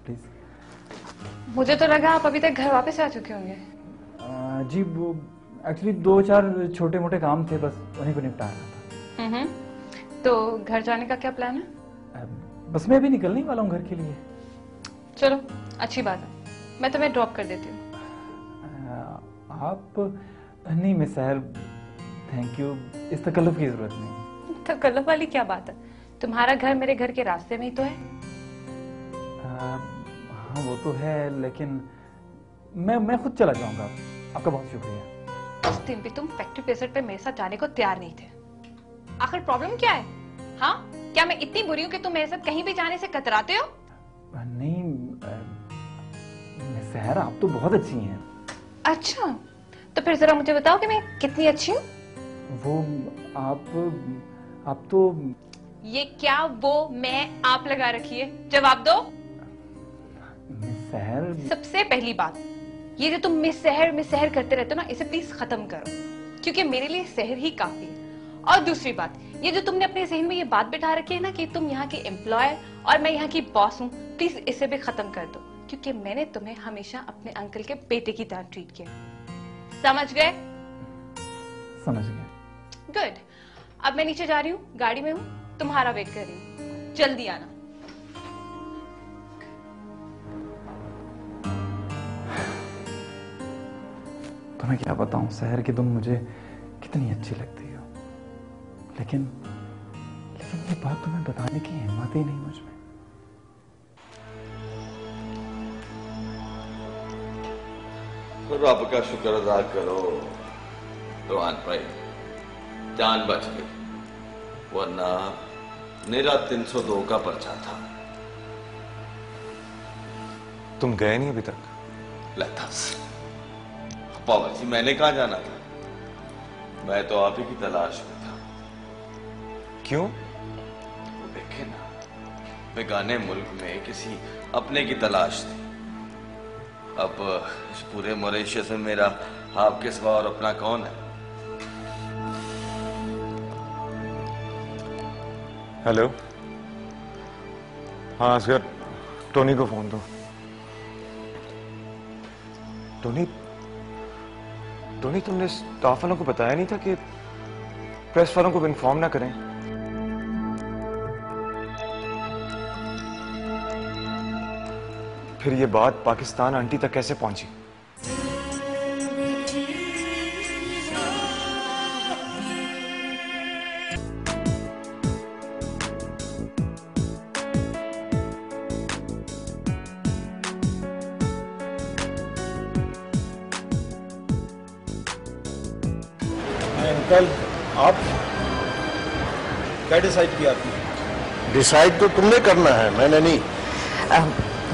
Please. मुझे तो लगा आप अभी तक घर वापस आ चुके होंगे। जी वो एक्चुअली 2-4 छोटे मोटे काम थे, बस उन्हीं को निपटा रहा था। तो घर जाने का क्या प्लान है? बस मैं अभी निकलने वाला हूँ घर के लिए। चलो अच्छी बात है, मैं तुम्हें ड्रॉप कर देती हूँ। आप नहीं मिस सहर, थैंक यू, इस तकल्लुफ की जरूरत नहीं। तकल्लुफ वाली क्या बात है, तुम्हारा घर मेरे घर के रास्ते में ही तो है। हाँ वो तो है, लेकिन मैं खुद चला जाऊंगा। आपका बहुत शुक्रिया। उस दिन भी तुम फैक्ट्री विजिट पे मेरे साथ जाने को तैयार नहीं थे, आखिर प्रॉब्लम क्या है? हाँ, क्या मैं इतनी बुरी हूँ कि तुम मेरे साथ कहीं भी जाने से कतराते हो? नहीं मिस सहर, आप तो बहुत अच्छी हैं। अच्छा, तो फिर जरा मुझे बताओ कि मैं कितनी अच्छी हूँ? वो आप तो ये क्या वो मैं आप लगा रखी है, जवाब दो। मिस सहर, सबसे पहली बात, ये जो तुम मिस सहर करते रहते हो ना, इसे प्लीज खत्म करो, क्योंकि मेरे लिए सहर ही काफी है। और दूसरी बात, ये जो तुमने अपने जहन में ये बात बिठा रखी है ना कि तुम यहाँ की एम्प्लॉयर और मैं यहाँ की बॉस हूँ, प्लीज इसे भी खत्म कर दो, क्योंकि मैंने तुम्हें हमेशा अपने अंकल के बेटे की तरह ट्रीट किया। समझ गए? समझ गया। गुड। अब मैं नीचे जा रही हूँ, गाड़ी में हूँ, तुम्हारा वेट कर रही हूँ, जल्दी आना। तुम्हें क्या बताऊं सहर कि तुम मुझे कितनी अच्छी लगती हो, लेकिन ये बात तुम्हें बताने की हिम्मत ही नहीं मुझ में। रब का शुक्र अदा करो रोहान भाई, जान बच गई, वरना मेरा 302 का पर्चा था। तुम गए नहीं अभी तक? लतास पापा जी, मैंने कहा जाना था, मैं तो आप ही की तलाश में था। क्यों? देखे ना, बेगाने मुल्क में किसी अपने की तलाश थी। अब इस पूरे मॉरिशस में मेरा आपके सिवा और अपना कौन है? हेलो, हाँ असगर, टोनी को फोन दो। टोनी तुमने स्टाफ वालों को बताया नहीं था कि प्रेस वालों को इन्फॉर्म ना करें? फिर ये बात पाकिस्तान आंटी तक कैसे पहुंची? अंकल, आप क्या डिसाइड किया आपने? डिसाइड तो तुमने करना है, मैंने नहीं।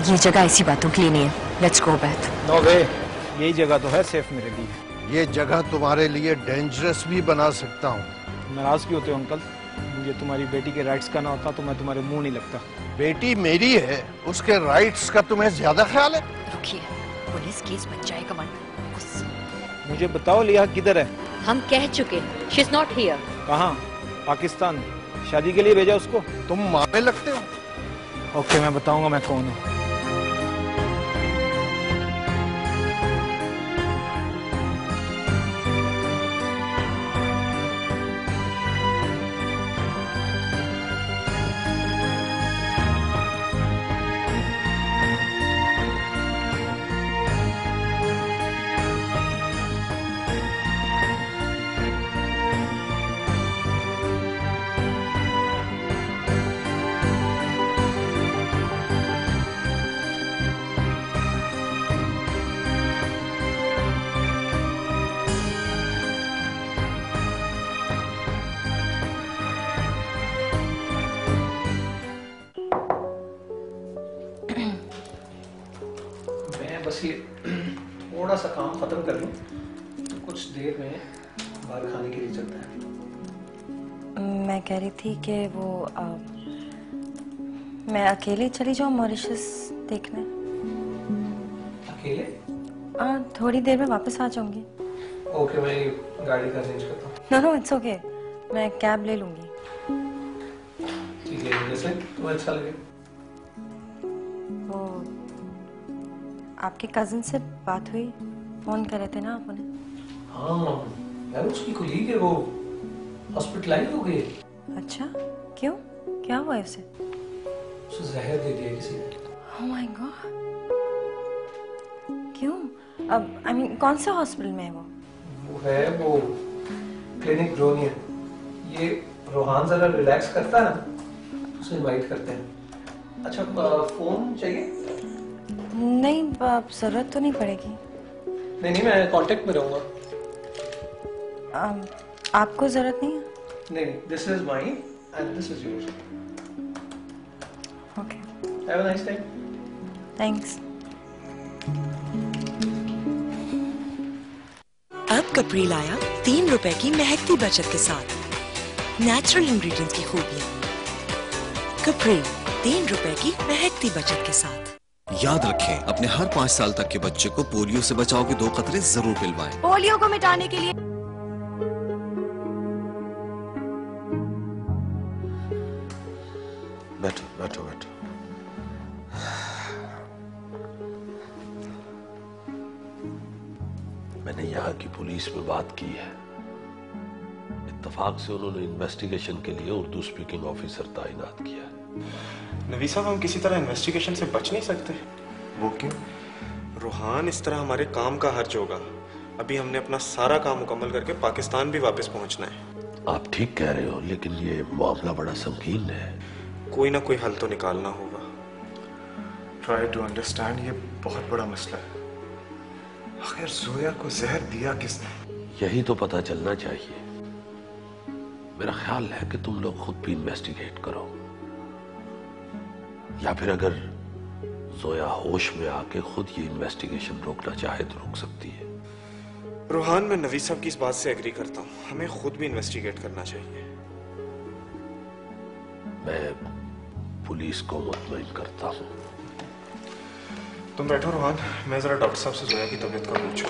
ये जगह ऐसी बातों के लिए नहीं है। Let's go back. नो वे, यही जगह तो है सेफ मेरे लिए। ये जगह तुम्हारे लिए डेंजरस भी बना सकता हूँ। नाराज क्यों होते हो अंकल? मुझे तुम्हारी बेटी के राइट्स का ना होता तो मैं तुम्हारे मुंह नहीं लगता। बेटी मेरी है, उसके राइट्स का तुम्हें ज्यादा ख्याल है? रुकिए, पुलिस केस बन जाएगा मन। मुझे बताओ लिया किधर है? हम कह चुके, शी इज नॉट हियर। कहाँ? पाकिस्तान। शादी के लिए भेजा उसको? तुम मामे लगते हो। ओके, मैं बताऊंगा मैं कौन हूँ। बस ये थोड़ा सा काम खत्म कर लूं तो कुछ देर में बाहर खाने के लिए चलता है। मैं कह रही थी कि वो मैं अकेले चली जाऊं मॉरिशस देखने। अकेले? थोड़ी देर में वापस आ जाऊंगी। ओके, मैं गाड़ी का अरेंज करता हूँ। नो इट्स ओके, मैं कैब ले लूंगी। ठीक है, जैसे तुम्हें अच्छा लगे। वो आपके कजिन से बात हुई? फोन कर रहे थे ना आप उन्हें? हाँ, मैं उसकी कोलीग है, वो हॉस्पिटलाइज हो गई। अच्छा, क्यों? क्या हुआ है उसे? उसे जहर दे दिया किसी ने। Oh my God! क्यों? अब आई मीन कौन से हॉस्पिटल में है वो? वो है वो क्लिनिक ब्रोनियन। ये रोहान जरा रिलैक्स करता है ना, उसे इनवाइट करते हैं। अच्छा, फोन चाहिए? नहीं, जरूरत तो नहीं पड़ेगी। नहीं, मैं कांटेक्ट में रहूंगा। आपको जरूरत नहीं है? नहीं, this is mine and this is yours. Okay, have a nice day. Thanks. अब कपरील आया 3 रुपए की महकती बचत के साथ। नेचुरल इंग्रेडिएंट्स की खूबियां। कपरील 3 रुपए की महकती बचत के साथ। याद रखें, अपने हर 5 साल तक के बच्चे को पोलियो से बचाव के 2 कतरे जरूर पिलवाएं। पोलियो को मिटाने के लिए बैठो बैठो बैठो। मैंने यहाँ की पुलिस में बात की है। इत्तेफाक से उन्होंने इन्वेस्टिगेशन के लिए उर्दू स्पीकिंग ऑफिसर तैनात किया है। नवी साहब, हम किसी तरह इन्वेस्टिगेशन से बच नहीं सकते। वो क्यों? रूहान इस तरह हमारे काम का हर्ज होगा। अभी हमने अपना सारा काम मुकम्मल करके पाकिस्तान भी वापस पहुंचना है। आप ठीक कह रहे हो, लेकिन ये मामला बड़ा संगीन है। कोई ना कोई हल तो निकालना होगा। ट्राई टू अंडरस्टैंड, ये बहुत बड़ा मसला है। आखिर जोया को जहर दिया किसने? यही तो पता चलना चाहिए। मेरा ख्याल है कि तुम लोग खुद भी इन्वेस्टिगेट करो, या फिर अगर जोया होश में आके खुद ये इन्वेस्टिगेशन रोकना चाहे तो रोक सकती है। रूहान, मैं नवी साहब की इस बात से एग्री करता हूँ। हमें खुद भी इन्वेस्टिगेट करना चाहिए। मैं पुलिस को मुतमईन करता हूँ। तुम बैठो रूहान, मैं जरा डॉक्टर साहब से जोया की तबीयत का पूछूं।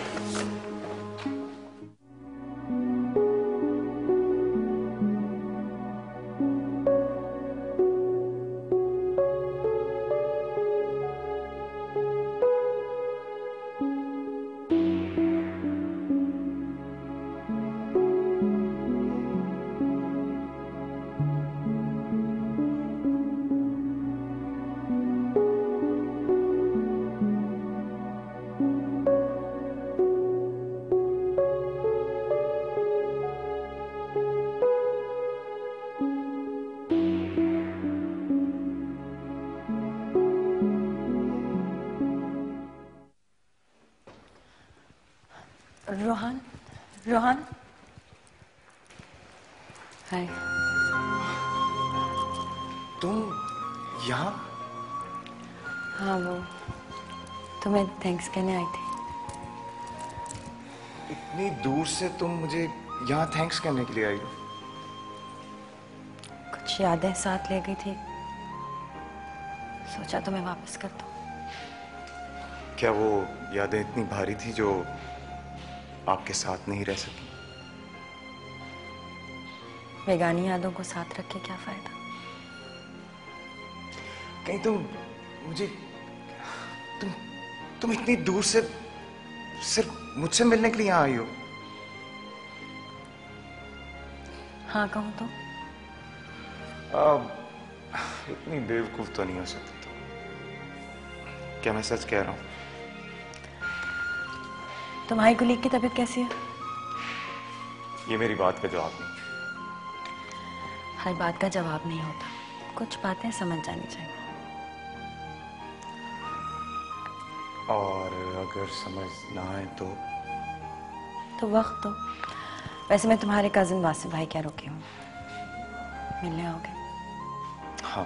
रोहान, रोहान, हाय। तुम यहाँ? हाँ, वो तुम्हें थैंक्स कहने आई थी। इतनी दूर से तुम मुझे यहाँ थैंक्स कहने के लिए आई हो? कुछ यादें साथ ले गई थी, सोचा तुम्हें वापस कर दूं। क्या वो यादें इतनी भारी थी जो आपके साथ नहीं रह सकी? बेगानी यादों को साथ रख के क्या फायदा? कहीं मुझे तुम इतनी दूर से सिर्फ मुझसे मिलने के लिए यहाँ आई हो? हाँ कहूँ तो? इतनी बेवकूफ तो नहीं हो सकती तो। क्या मैं सच कह रहा हूँ? तुम्हारी कुलीग की तबीयत कैसी है? ये मेरी बात का जवाब नहीं। हर बात का जवाब नहीं होता, कुछ बातें समझ जानी चाहिए। और अगर समझ ना आए तो वक्त दो। वैसे मैं तुम्हारे कजिन वासिफ भाई क्या रुकी हूँ, मिलने आओगे? हाँ,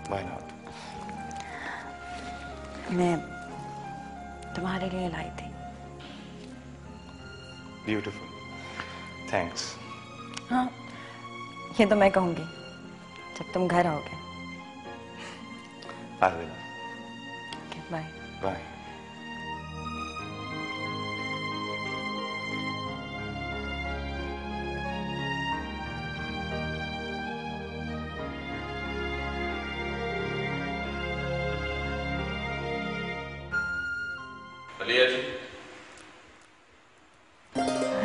व्हाई नॉट। मैं तुम्हारे लिए लाई थी। Beautiful, thanks. हाँ, ये तो मैं कहूंगी जब तुम घर आओगे। I will. Bye bye. Liya ji.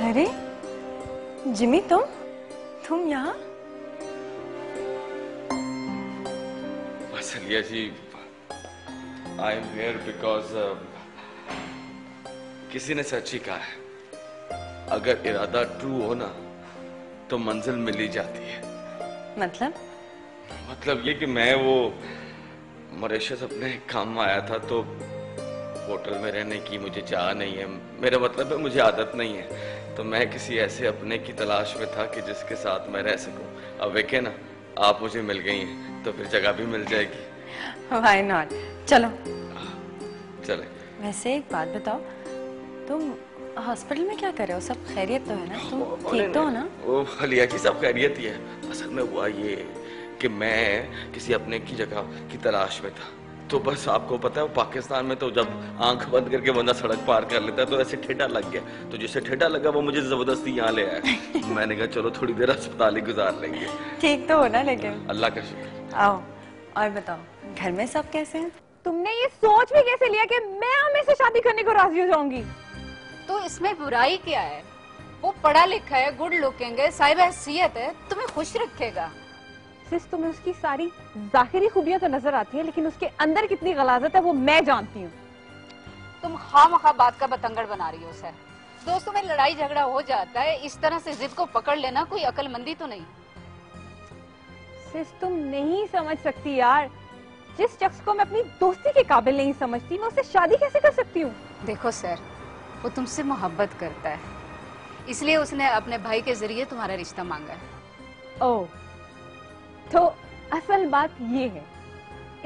अरे जिमी, तुम यहाँ? Liya ji, I am here because किसी ने सच ही कहा है, अगर इरादा ट्रू हो ना तो मंजिल मिल ही जाती है। मतलब ये कि मैं वो मॉरिशस अपने काम में आया था, तो होटल में रहने की मुझे चाह नहीं है, मेरा मतलब है मुझे आदत नहीं है, तो मैं किसी ऐसे अपने की तलाश में था कि जिसके साथ मैं रह सकूं। अब देखे ना, आप मुझे मिल गई हैं तो फिर जगह भी मिल जाएगी। Why not? चलो चले। वैसे एक बात बताओ, तुम हॉस्पिटल में क्या कर रहे हो? सब खैरियत तो है ना? तुम ठीक तो हो ना? ओ लिया जी, सब खैरियत ही है। असल में हुआ ये कि मैं किसी अपने की जगह की तलाश में था, तो बस आपको पता है पाकिस्तान में तो जब आंख बंद करके बंदा सड़क पार कर लेता है तो ऐसे ठेठा लग गया, तो जिसे ठेठा लगा वो मुझे जबरदस्ती यहाँ ले आया। मैंने कहा चलो थोड़ी देर अस्पताल ही गुजार लेंगे। ठीक तो हो ना? लेकिन अल्लाह का शुक्र। आओ और बताओ, घर में सब कैसे हैं? तुमने ये सोच भी कैसे लिया कि मैं आमिर से शादी करने को राजी हो जाऊंगी? तो इसमें बुराई क्या है? वो पढ़ा लिखा है, गुड लुकिंग है, साहिब हैसियत है, तुम्हें खुश रखेगा। सिर्फ तुम्हें उसकी सारी जाहिरी खूबियां तो नजर आती है, लेकिन उसके अंदर कितनी गलाजत है वो मैं जानती हूँ। तुम खामखा बात का बतंगड़ बना रही हो सर। दोस्तों में लड़ाई झगड़ा हो जाता है, इस तरह से जिद को पकड़ लेना कोई अक्लमंदी तो नहीं। सिर्फ तुम नहीं समझ सकती यार, जिस शख्स को मैं अपनी दोस्ती के काबिल नहीं समझती, मैं उससे शादी कैसे कर सकती हूँ? देखो सर, वो तुमसे मोहब्बत करता है, इसलिए उसने अपने भाई के जरिए तुम्हारा रिश्ता मांगा है। ओह, तो असल बात ये है,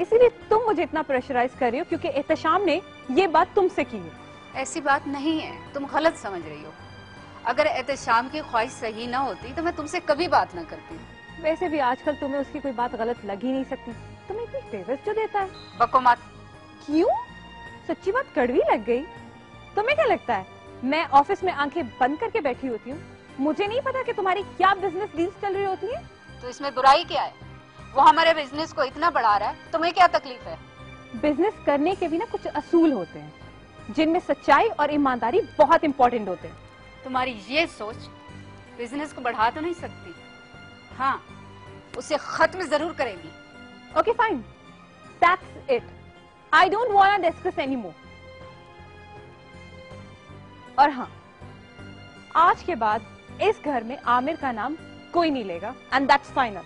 इसीलिए तुम मुझे इतना प्रेशराइज कर रही हो क्योंकि एहतशाम ने ये बात तुमसे की है। ऐसी बात नहीं है, तुम गलत समझ रही हो। अगर एहतशाम की ख्वाहिश सही ना होती तो मैं तुमसे कभी बात ना करती। वैसे भी आजकल तुम्हें उसकी कोई बात गलत लग ही नहीं सकती, तुम्हें इतनी फेवर्स जो देता है। बको मत। क्यों? सच्ची बात कड़वी लग गई? तुम्हें क्या लगता है मैं ऑफिस में आंखें बंद करके बैठी होती हूँ? मुझे नहीं पता कि तुम्हारी क्या बिजनेस डील्स चल रही होती है? तो इसमें बुराई क्या है? वो हमारे बिजनेस को इतना बढ़ा रहा है, तुम्हें क्या तकलीफ है? बिजनेस करने के भी ना कुछ असूल होते हैं जिनमें सच्चाई और ईमानदारी बहुत इंपॉर्टेंट होते हैं। तुम्हारी ये सोच बिजनेस को बढ़ा तो नहीं सकती, हाँ उसे खत्म जरूर करेगी। Okay fine, that's it, I don't want to discuss anymore. और हाँ, आज के बाद इस घर में आमिर का नाम कोई नहीं लेगा, एंड दैट्स फाइनल।